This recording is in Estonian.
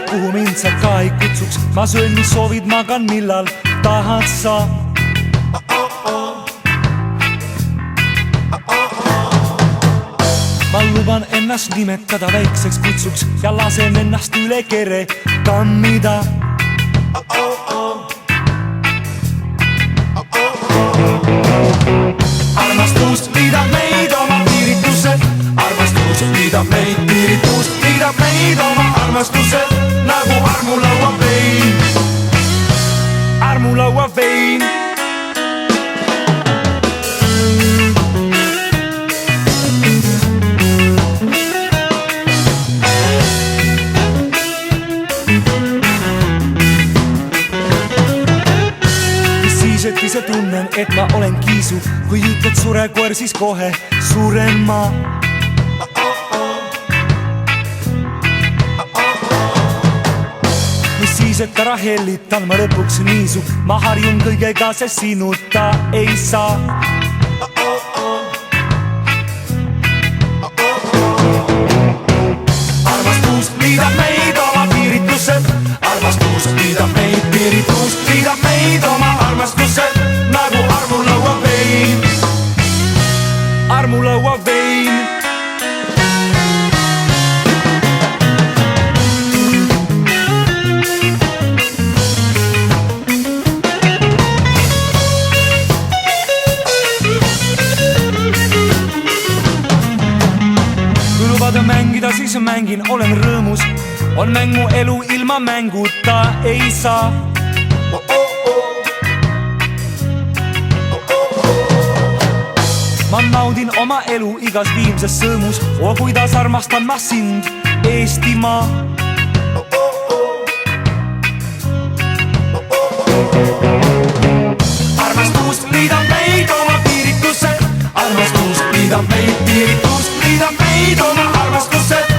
kohe, kuhu mind sa ka ei kutsuks. Ma söön, mis soovid, magan, millal tahad sa. Ma luban ennast nimetada väikseks kutsuks ja lasen ennast üle kere kammida. Armastus liidab meid oma piiritused, armastus liidab meid piiritus, liidab meid oma armastused nagu armulaua vein, armulaua vein. Et ise tunnen, et ma olen kiisu, kui ütled sure koer, siis kohe suren ma. Mis siis, et ära hellitan ma lõpuks niisu, ma harjun kõigega, sest sinuta ei saa. Armastus liidab meid oma piiritused, armastus liidab meid piiritus, liidab meid oma armastused nagu armulaua vein, armulaua vein. Kui lubada mängida, siis mängin, olen rõõmus. On mängu elu, ilma mänguta ei saa. Ma naudin oma elu igas viimses sõõmus. O kuidas armastan ma sind, Eestimaa. Armastus liidab meid oma piiritused, armastus liidab meid piiritus, liidab meid oma armastused